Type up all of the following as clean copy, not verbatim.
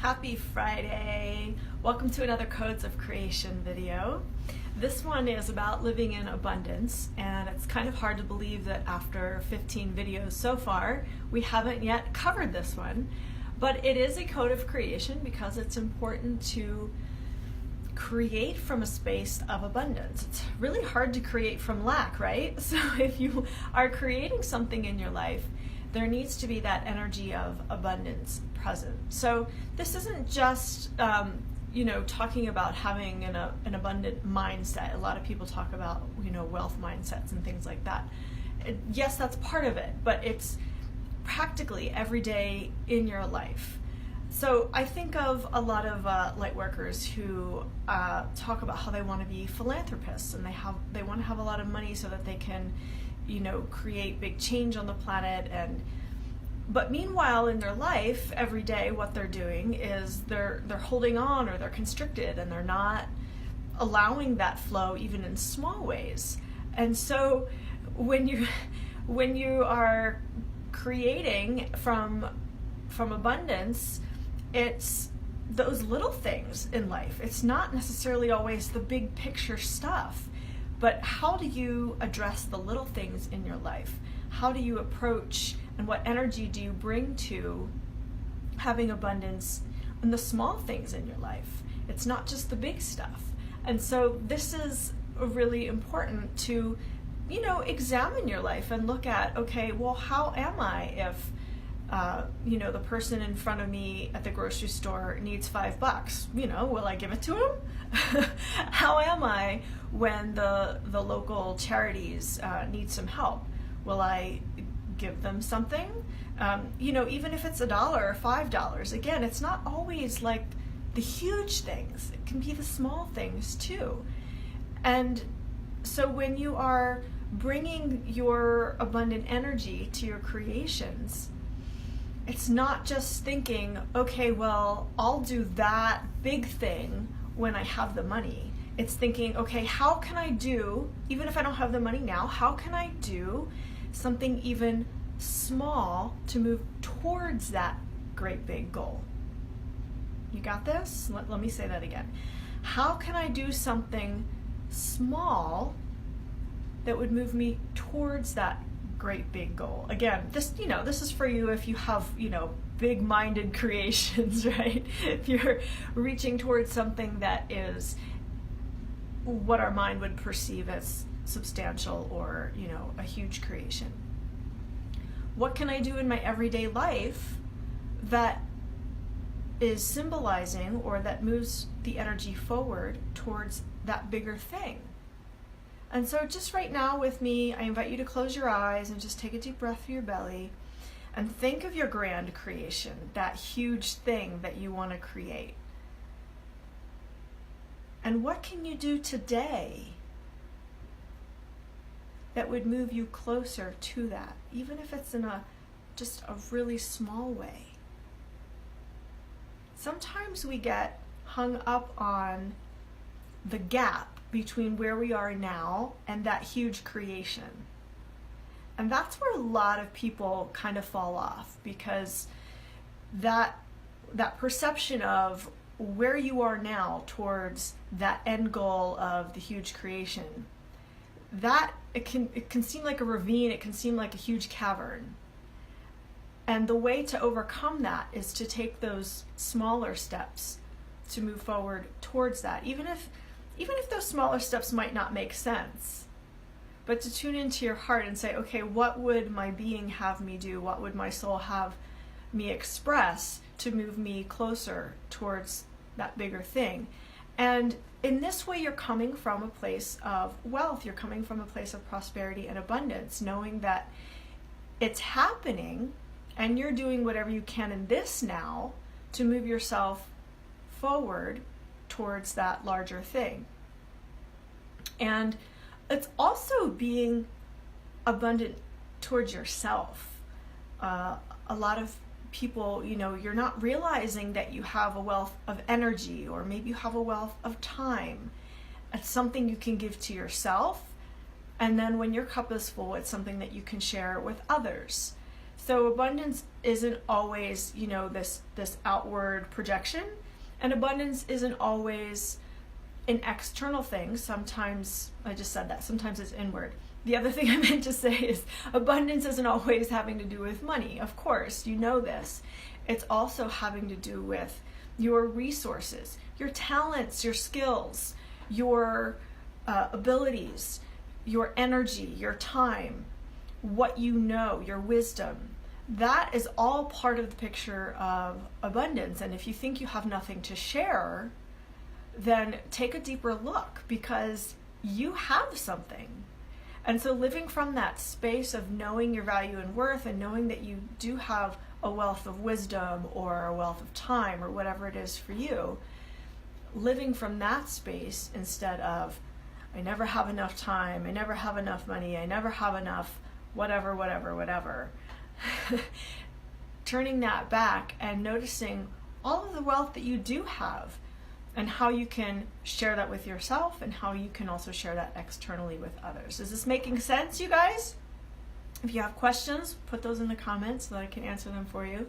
Happy Friday! Welcome to another Codes of Creation video. This one is about living in abundance, and it's kind of hard to believe that after 15 videos so far, we haven't yet covered this one. But it is a code of creation because it's important to create from a space of abundance. It's really hard to create from lack, right? So if you are creating something in your life, there needs to be that energy of abundance present. So this isn't just talking about having an abundant mindset. A lot of people talk about wealth mindsets and things like that. Yes, that's part of it, but it's practically every day in your life. So I think of a lot of light workers who talk about how they want to be philanthropists, and they want to have a lot of money so that they can create big change on the planet. But meanwhile, in their life, every day, what they're doing is they're holding on, or they're constricted, and they're not allowing that flow even in small ways. And so when you are creating from abundance, it's those little things in life. It's not necessarily always the big picture stuff. But how do you address the little things in your life? How do you approach, and what energy do you bring to having abundance in the small things in your life? It's not just the big stuff. And so this is really important to, examine your life and look at, okay, well, how am I if the person in front of me at the grocery store needs $5? Will I give it to him? How am I when the local charities need some help? Will I give them something? Even if it's $1 or $5, again, it's not always like the huge things. It can be the small things too. And so when you are bringing your abundant energy to your creations, it's not just thinking, okay, well, I'll do that big thing when I have the money. It's thinking, okay, how can I do, even if I don't have the money now, how can I do something even small to move towards that great big goal? You got this? Let me say that again. How can I do something small that would move me towards that great big goal? Again, this is for you if you have big-minded creations, right? If you're reaching towards something that is what our mind would perceive as substantial, or a huge creation. What can I do in my everyday life that is symbolizing, or that moves the energy forward towards that bigger thing? And so just right now with me, I invite you to close your eyes and just take a deep breath through your belly and think of your grand creation, that huge thing that you want to create. And what can you do today that would move you closer to that, even if it's in just a really small way? Sometimes we get hung up on the gap between where we are now and that huge creation. And that's where a lot of people kind of fall off, because that perception of where you are now towards that end goal of the huge creation, that it can seem like a ravine, it can seem like a huge cavern. And the way to overcome that is to take those smaller steps to move forward towards that, even if those smaller steps might not make sense. But to tune into your heart and say, okay, what would my being have me do? What would my soul have me express to move me closer towards that bigger thing? And in this way, you're coming from a place of wealth. You're coming from a place of prosperity and abundance, knowing that it's happening, and you're doing whatever you can in this now to move yourself forward towards that larger thing. And it's also being abundant towards yourself. A lot of people, you're not realizing that you have a wealth of energy, or maybe you have a wealth of time. It's something you can give to yourself, and then when your cup is full, it's something that you can share with others. So abundance isn't always, this outward projection, and abundance isn't always an external thing. Sometimes, I just said that, sometimes it's inward. The other thing I meant to say is abundance isn't always having to do with money. Of course, you know this. It's also having to do with your resources, your talents, your skills, your abilities, your energy, your time, what you know, your wisdom. That is all part of the picture of abundance. And if you think you have nothing to share, then take a deeper look, because you have something. And so living from that space of knowing your value and worth, and knowing that you do have a wealth of wisdom or a wealth of time or whatever it is for you, living from that space instead of, I never have enough time, I never have enough money, I never have enough whatever. Turning that back and noticing all of the wealth that you do have, and how you can share that with yourself, and how you can also share that externally with others. Is this making sense, you guys? If you have questions, put those in the comments so that I can answer them for you.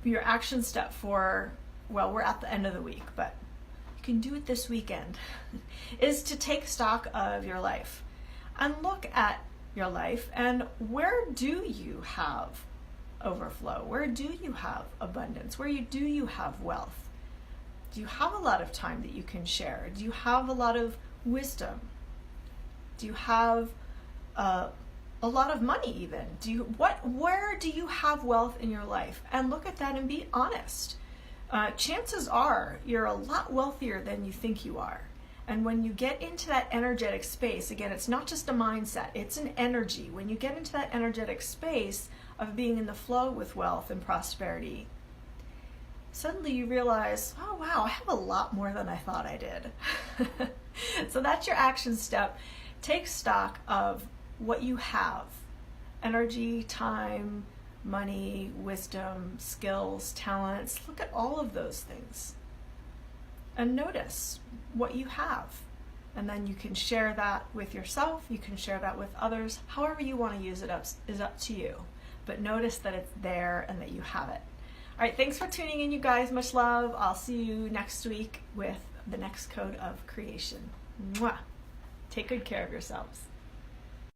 Your action step for, well, we're at the end of the week, but you can do it this weekend, is to take stock of your life and look at your life, and where do you have overflow? Where do you have abundance? Where do you have wealth? Do you have a lot of time that you can share? Do you have a lot of wisdom? Do you have a lot of money even? Where do you have wealth in your life? And look at that and be honest. Chances are you're a lot wealthier than you think you are. And when you get into that energetic space, again, it's not just a mindset, it's an energy. When you get into that energetic space of being in the flow with wealth and prosperity, suddenly you realize, oh wow, I have a lot more than I thought I did. So that's your action step. Take stock of what you have: energy, time, money, wisdom, skills, talents. Look at all of those things and notice what you have. And then you can share that with yourself, you can share that with others. However you want to use it is up to you. But notice that it's there and that you have it. All right, thanks for tuning in, you guys. Much love. I'll see you next week with the next code of creation. Mwah. Take good care of yourselves.